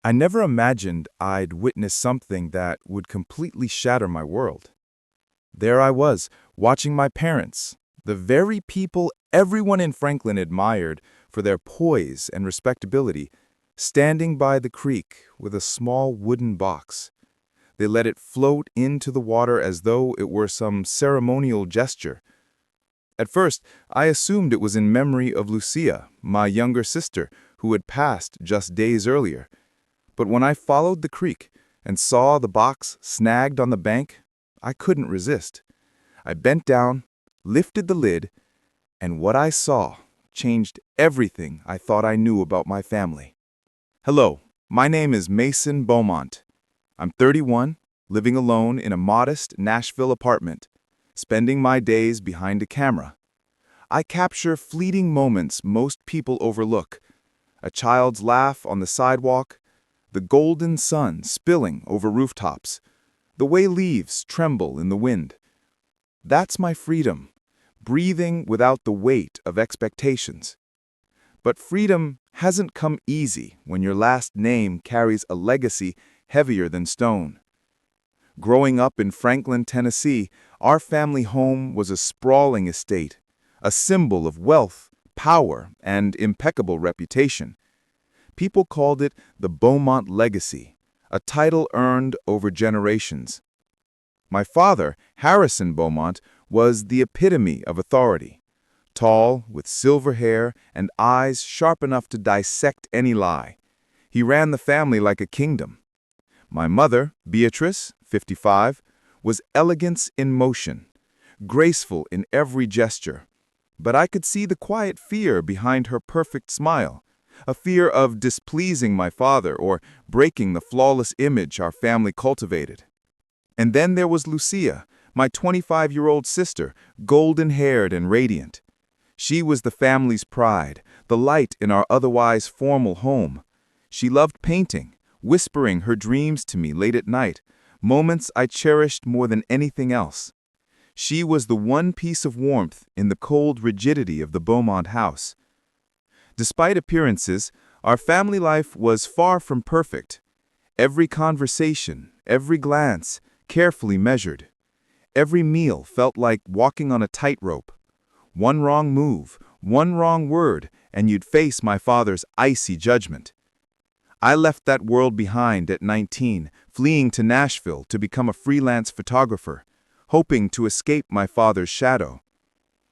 I never imagined I'd witness something that would completely shatter my world. There I was, watching my parents, the very people everyone in Franklin admired for their poise and respectability, standing by the creek with a small wooden box. They let it float into the water as though it were some ceremonial gesture. At first, I assumed it was in memory of Lucia, my younger sister, who had passed just days earlier. But when I followed the creek and saw the box snagged on the bank, I couldn't resist. I bent down, lifted the lid, and what I saw changed everything I thought I knew about my family. Hello, my name is Mason Bowmont. I'm 31, living alone in a modest Nashville apartment, spending my days behind a camera. I capture fleeting moments most people overlook: a child's laugh on the sidewalk, the golden sun spilling over rooftops, the way leaves tremble in the wind. That's my freedom, breathing without the weight of expectations. But freedom hasn't come easy when your last name carries a legacy heavier than stone. Growing up in Franklin, Tennessee, our family home was a sprawling estate, a symbol of wealth, power, and impeccable reputation. People called it the Bowmont legacy, a title earned over generations. My father, Harrison Bowmont, was the epitome of authority. Tall, with silver hair and eyes sharp enough to dissect any lie. He ran the family like a kingdom. My mother, Beatrice, 55, was elegance in motion, graceful in every gesture. But I could see the quiet fear behind her perfect smile. A fear of displeasing my father or breaking the flawless image our family cultivated. And then there was Lucia, my 25-year-old sister, golden-haired and radiant. She was the family's pride, the light in our otherwise formal home. She loved painting, whispering her dreams to me late at night, moments I cherished more than anything else. She was the one piece of warmth in the cold rigidity of the Bowmont house. Despite appearances, our family life was far from perfect. Every conversation, every glance, carefully measured. Every meal felt like walking on a tightrope. One wrong move, one wrong word, and you'd face my father's icy judgment. I left that world behind at 19, fleeing to Nashville to become a freelance photographer, hoping to escape my father's shadow.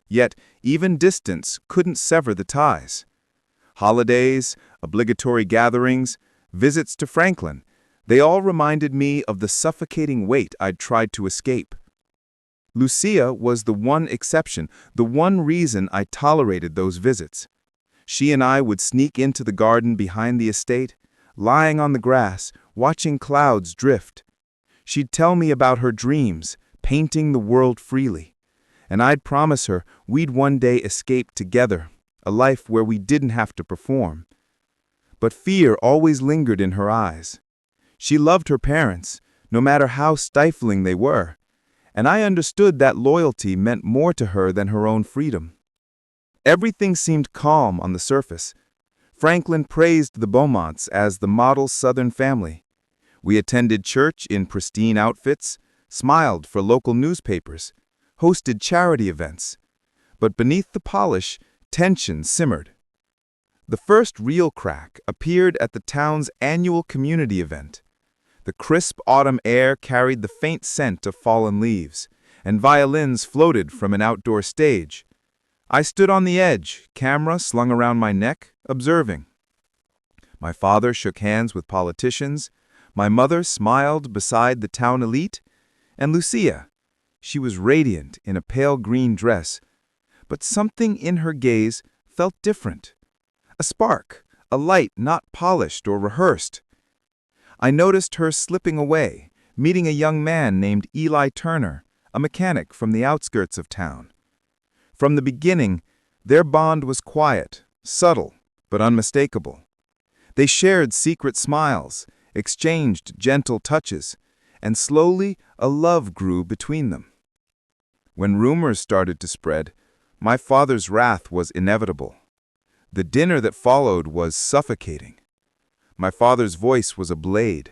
Yet, even distance couldn't sever the ties. Holidays, obligatory gatherings, visits to Franklin, they all reminded me of the suffocating weight I'd tried to escape. Lucia was the one exception, the one reason I tolerated those visits. She and I would sneak into the garden behind the estate, lying on the grass, watching clouds drift. She'd tell me about her dreams, painting the world freely, and I'd promise her we'd one day escape together. A life where we didn't have to perform. But fear always lingered in her eyes. She loved her parents, no matter how stifling they were, and I understood that loyalty meant more to her than her own freedom. Everything seemed calm on the surface. Franklin praised the Bowmonts as the model Southern family. We attended church in pristine outfits, smiled for local newspapers, hosted charity events. But beneath the polish, tension simmered. The first real crack appeared at the town's annual community event. The crisp autumn air carried the faint scent of fallen leaves, and violins floated from an outdoor stage. I stood on the edge, camera slung around my neck, observing. My father shook hands with politicians, my mother smiled beside the town elite, and Lucia, she was radiant in a pale green dress, but something in her gaze felt different. A spark, a light not polished or rehearsed. I noticed her slipping away, meeting a young man named Eli Turner, a mechanic from the outskirts of town. From the beginning, their bond was quiet, subtle, but unmistakable. They shared secret smiles, exchanged gentle touches, and slowly a love grew between them. When rumors started to spread, my father's wrath was inevitable. The dinner that followed was suffocating. My father's voice was a blade.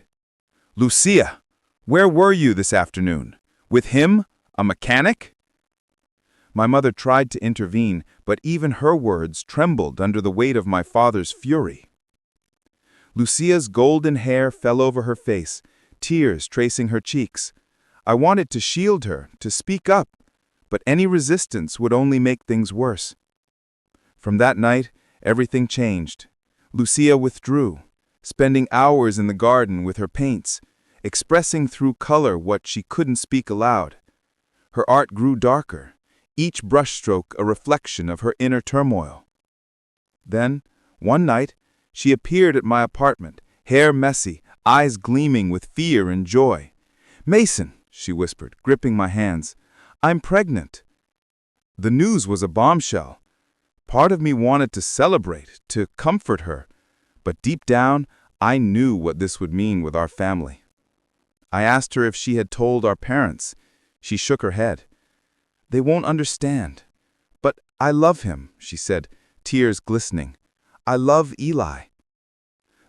"Lucia, where were you this afternoon? With him? A mechanic?" My mother tried to intervene, but even her words trembled under the weight of my father's fury. Lucia's golden hair fell over her face, tears tracing her cheeks. I wanted to shield her, to speak up, but any resistance would only make things worse. From that night, everything changed. Lucia withdrew, spending hours in the garden with her paints, expressing through color what she couldn't speak aloud. Her art grew darker, each brushstroke a reflection of her inner turmoil. Then, one night, she appeared at my apartment, hair messy, eyes gleaming with fear and joy. "Mason," she whispered, gripping my hands, "I'm pregnant." The news was a bombshell. Part of me wanted to celebrate, to comfort her, but deep down, I knew what this would mean with our family. I asked her if she had told our parents. She shook her head. "They won't understand." "But I love him," she said, tears glistening. "I love Eli."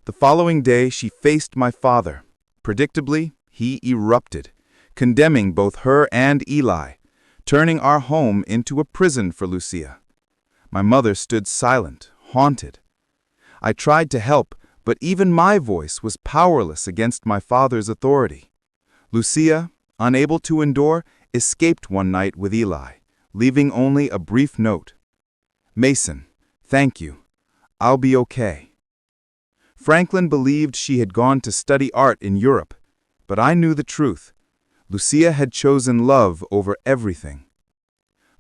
The following day, she faced my father. Predictably, he erupted, condemning both her and Eli, turning our home into a prison for Lucia. My mother stood silent, haunted. I tried to help, but even my voice was powerless against my father's authority. Lucia, unable to endure, escaped one night with Eli, leaving only a brief note. "Mason, thank you. I'll be okay." Franklin believed she had gone to study art in Europe, but I knew the truth. Lucia had chosen love over everything.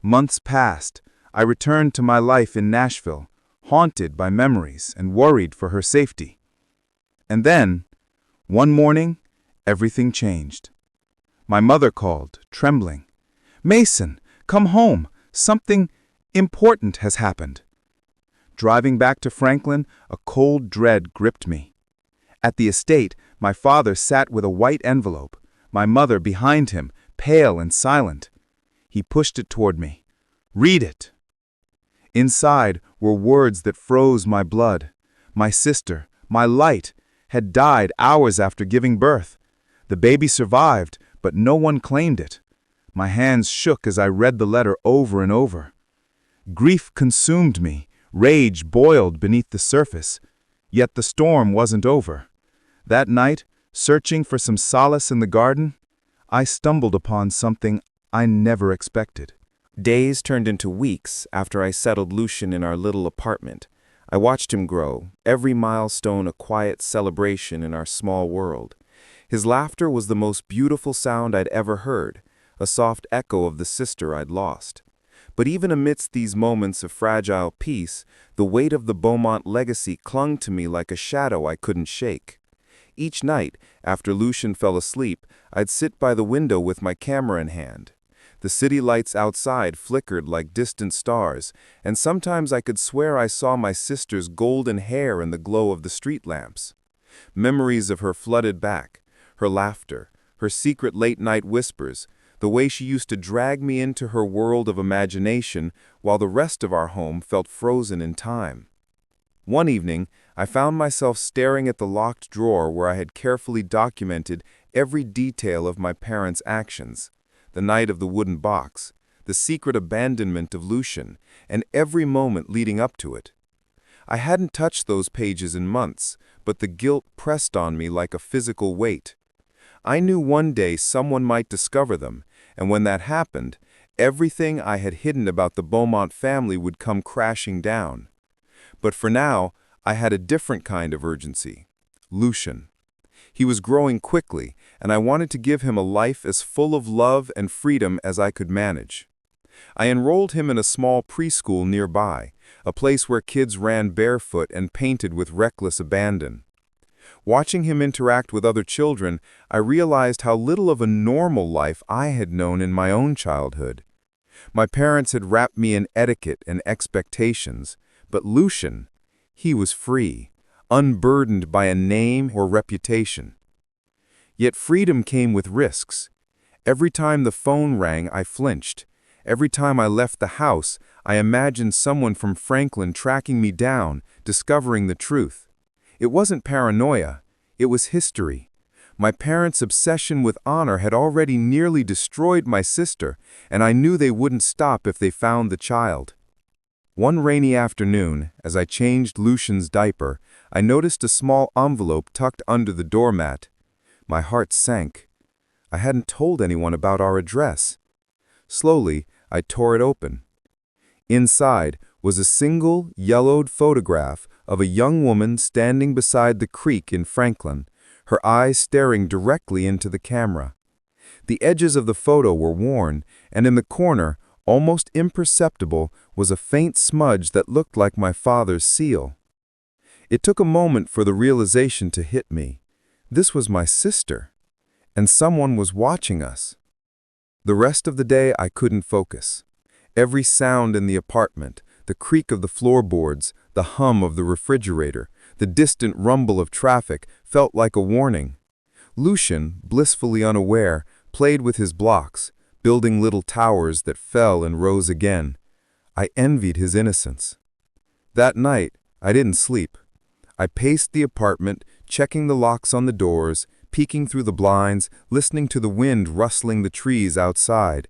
Months passed. I returned to my life in Nashville, haunted by memories and worried for her safety. And then, one morning, everything changed. My mother called, trembling. "Mason, come home. Something important has happened." Driving back to Franklin, a cold dread gripped me. At the estate, my father sat with a white envelope, my mother behind him, pale and silent. He pushed it toward me. "Read it." Inside were words that froze my blood. My sister, my light, had died hours after giving birth. The baby survived, but no one claimed it. My hands shook as I read the letter over and over. Grief consumed me, rage boiled beneath the surface. Yet the storm wasn't over. That night, searching for some solace in the garden, I stumbled upon something I never expected. Days turned into weeks after I settled Lucian in our little apartment. I watched him grow, every milestone a quiet celebration in our small world. His laughter was the most beautiful sound I'd ever heard, a soft echo of the sister I'd lost. But even amidst these moments of fragile peace, the weight of the Bowmont legacy clung to me like a shadow I couldn't shake. Each night, after Lucian fell asleep, I'd sit by the window with my camera in hand. The city lights outside flickered like distant stars, and sometimes I could swear I saw my sister's golden hair in the glow of the street lamps. Memories of her flooded back, her laughter, her secret late-night whispers, the way she used to drag me into her world of imagination while the rest of our home felt frozen in time. One evening, I found myself staring at the locked drawer where I had carefully documented every detail of my parents' actions. The night of the wooden box, the secret abandonment of Lucian, and every moment leading up to it. I hadn't touched those pages in months, but the guilt pressed on me like a physical weight. I knew one day someone might discover them, and when that happened, everything I had hidden about the Bowmont family would come crashing down. But for now, I had a different kind of urgency. Lucian. He was growing quickly, and I wanted to give him a life as full of love and freedom as I could manage. I enrolled him in a small preschool nearby, a place where kids ran barefoot and painted with reckless abandon. Watching him interact with other children, I realized how little of a normal life I had known in my own childhood. My parents had wrapped me in etiquette and expectations, but Lucian, he was free, unburdened by a name or reputation. Yet freedom came with risks. Every time the phone rang, I flinched. Every time I left the house, I imagined someone from Franklin tracking me down, discovering the truth. It wasn't paranoia, it was history. My parents' obsession with honor had already nearly destroyed my sister, and I knew they wouldn't stop if they found the child. One rainy afternoon, as I changed Lucian's diaper, I noticed a small envelope tucked under the doormat. My heart sank. I hadn't told anyone about our address. Slowly, I tore it open. Inside was a single, yellowed photograph of a young woman standing beside the creek in Franklin, her eyes staring directly into the camera. The edges of the photo were worn, and in the corner, almost imperceptible, was a faint smudge that looked like my father's seal. It took a moment for the realization to hit me. This was my sister, and someone was watching us. The rest of the day I couldn't focus. Every sound in the apartment, the creak of the floorboards, the hum of the refrigerator, the distant rumble of traffic, felt like a warning. Lucian, blissfully unaware, played with his blocks, building little towers that fell and rose again. I envied his innocence. That night, I didn't sleep. I paced the apartment, checking the locks on the doors, peeking through the blinds, listening to the wind rustling the trees outside.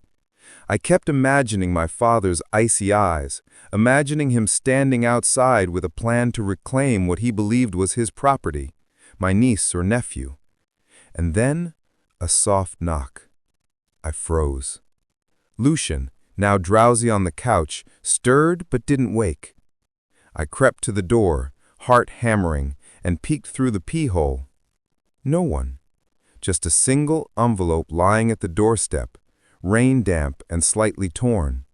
I kept imagining my father's icy eyes, imagining him standing outside with a plan to reclaim what he believed was his property, my niece or nephew. And then, a soft knock. I froze. Lucian, now drowsy on the couch, stirred but didn't wake. I crept to the door, heart hammering, and peeked through the peehole. No one. Just a single envelope lying at the doorstep, rain-damp and slightly torn.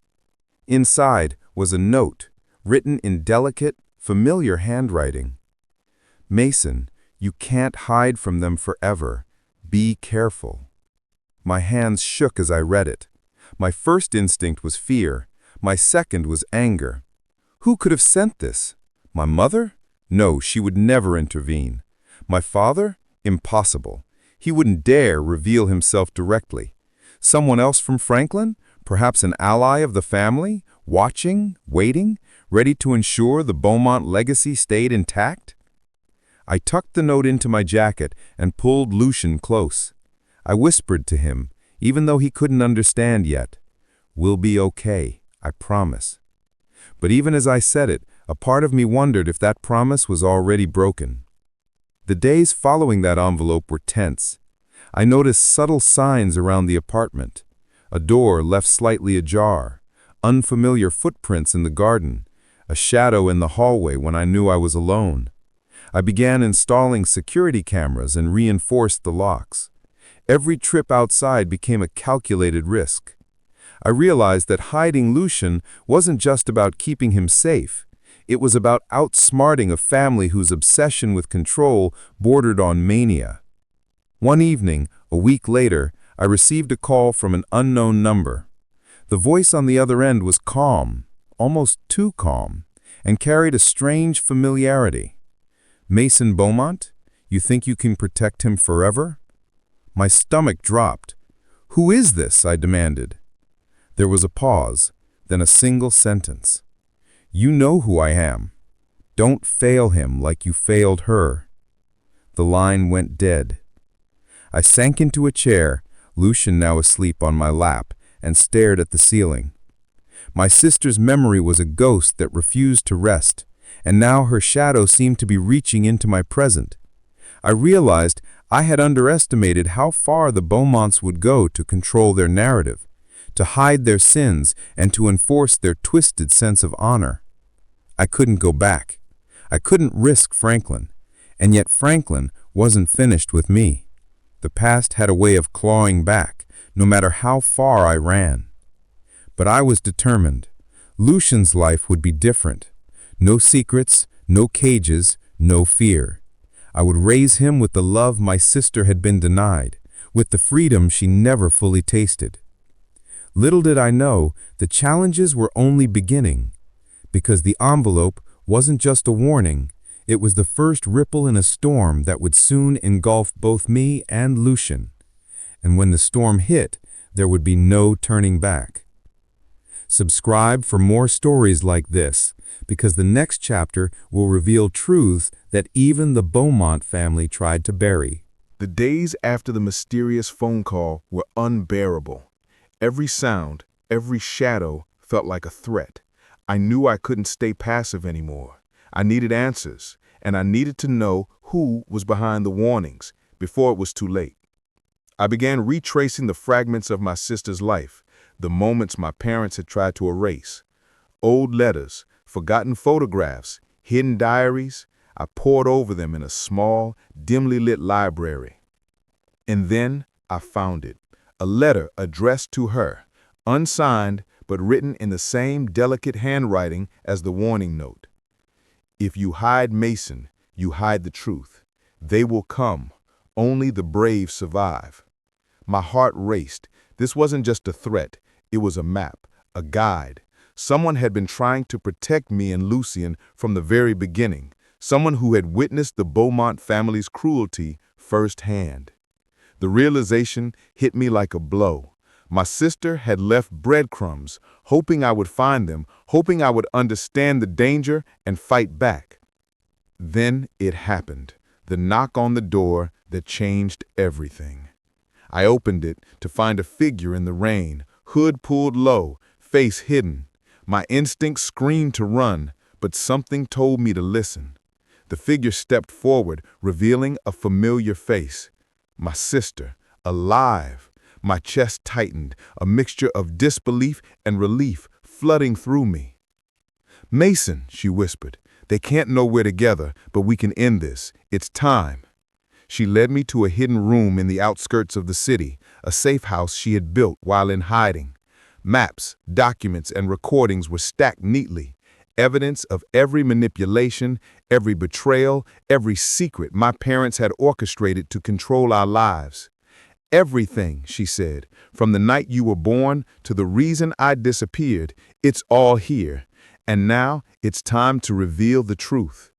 Inside was a note, written in delicate, familiar handwriting. "Mason, you can't hide from them forever. Be careful." My hands shook as I read it. My first instinct was fear. My second was anger. Who could have sent this? My mother? No, she would never intervene. My father? Impossible. He wouldn't dare reveal himself directly. Someone else from Franklin? Perhaps an ally of the family? Watching, waiting, ready to ensure the Bowmont legacy stayed intact? I tucked the note into my jacket and pulled Lucian close. I whispered to him, even though he couldn't understand yet, "We'll be okay, I promise." But even as I said it, a part of me wondered if that promise was already broken. The days following that envelope were tense. I noticed subtle signs around the apartment. A door left slightly ajar, unfamiliar footprints in the garden, a shadow in the hallway when I knew I was alone. I began installing security cameras and reinforced the locks. Every trip outside became a calculated risk. I realized that hiding Lucian wasn't just about keeping him safe. It was about outsmarting a family whose obsession with control bordered on mania. One evening, a week later, I received a call from an unknown number. The voice on the other end was calm, almost too calm, and carried a strange familiarity. "Mason Bowmont? You think you can protect him forever?" My stomach dropped. "Who is this?" I demanded. There was a pause, then a single sentence. "You know who I am. Don't fail him like you failed her." The line went dead. I sank into a chair, Lucian now asleep on my lap, and stared at the ceiling. My sister's memory was a ghost that refused to rest, and now her shadow seemed to be reaching into my present. I realized I had underestimated how far the Bowmonts would go to control their narrative, to hide their sins, and to enforce their twisted sense of honor. I couldn't go back. I couldn't risk Franklin, and yet Franklin wasn't finished with me. The past had a way of clawing back, no matter how far I ran. But I was determined. Lucian's life would be different. No secrets, no cages, no fear. I would raise him with the love my sister had been denied, with the freedom she never fully tasted. Little did I know, the challenges were only beginning, because the envelope wasn't just a warning, it was the first ripple in a storm that would soon engulf both me and Lucian. And when the storm hit, there would be no turning back. Subscribe for more stories like this, because the next chapter will reveal truths that even the Bowmont family tried to bury. The days after the mysterious phone call were unbearable. Every sound, every shadow felt like a threat. I knew I couldn't stay passive anymore. I needed answers, and I needed to know who was behind the warnings before it was too late. I began retracing the fragments of my sister's life, the moments my parents had tried to erase. Old letters, forgotten photographs, hidden diaries. I pored over them in a small, dimly lit library. And then I found it, a letter addressed to her, unsigned but written in the same delicate handwriting as the warning note. If you hide Mason, you hide the truth. They will come. Only the brave survive. My heart raced. This wasn't just a threat. It was a map, a guide. Someone had been trying to protect me and Lucian from the very beginning. Someone who had witnessed the Bowmont family's cruelty firsthand. The realization hit me like a blow. My sister had left breadcrumbs, hoping I would find them, hoping I would understand the danger and fight back. Then it happened, the knock on the door that changed everything. I opened it to find a figure in the rain, hood pulled low, face hidden. My instinct screamed to run, but something told me to listen. The figure stepped forward, revealing a familiar face. My sister, alive. My chest tightened, a mixture of disbelief and relief flooding through me. "Mason," she whispered, "they can't know we're together, but we can end this. It's time." She led me to a hidden room in the outskirts of the city, a safe house she had built while in hiding. Maps, documents, and recordings were stacked neatly, evidence of every manipulation, every betrayal, every secret my parents had orchestrated to control our lives. "Everything," she said, "from the night you were born to the reason I disappeared, it's all here. And now it's time to reveal the truth."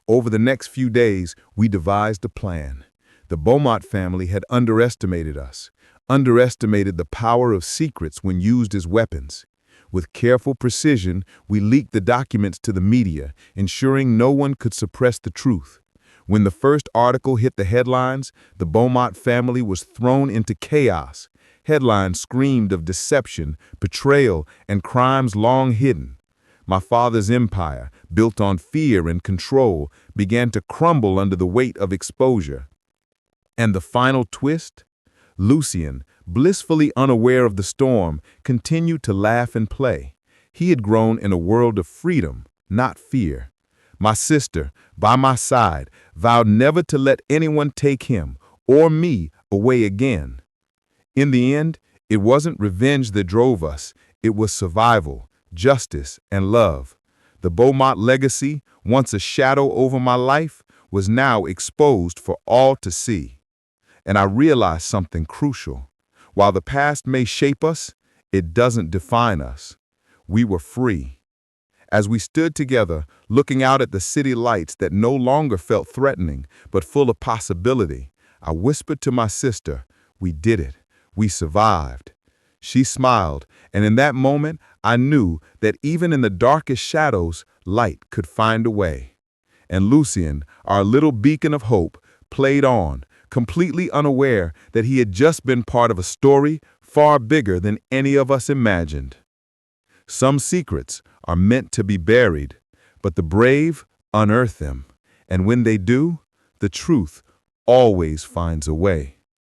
Over the next few days, we devised a plan. The Bowmont family had underestimated us, underestimated the power of secrets when used as weapons. With careful precision, we leaked the documents to the media, ensuring no one could suppress the truth. When the first article hit the headlines, the Bowmont family was thrown into chaos. Headlines screamed of deception, betrayal, and crimes long hidden. My father's empire, built on fear and control, began to crumble under the weight of exposure. And the final twist? Lucian, blissfully unaware of the storm, continued to laugh and play. He had grown in a world of freedom, not fear. My sister, by my side, vowed never to let anyone take him, or me, away again. In the end, it wasn't revenge that drove us. It was survival, justice, and love. The Bowmont legacy, once a shadow over my life, was now exposed for all to see. And I realized something crucial. While the past may shape us, it doesn't define us. We were free. As we stood together, looking out at the city lights that no longer felt threatening, but full of possibility, I whispered to my sister, "We did it. We survived." She smiled, and in that moment, I knew that even in the darkest shadows, light could find a way. And Lucian, our little beacon of hope, played on, completely unaware that he had just been part of a story far bigger than any of us imagined. Some secrets are meant to be buried, but the brave unearth them, and when they do, the truth always finds a way.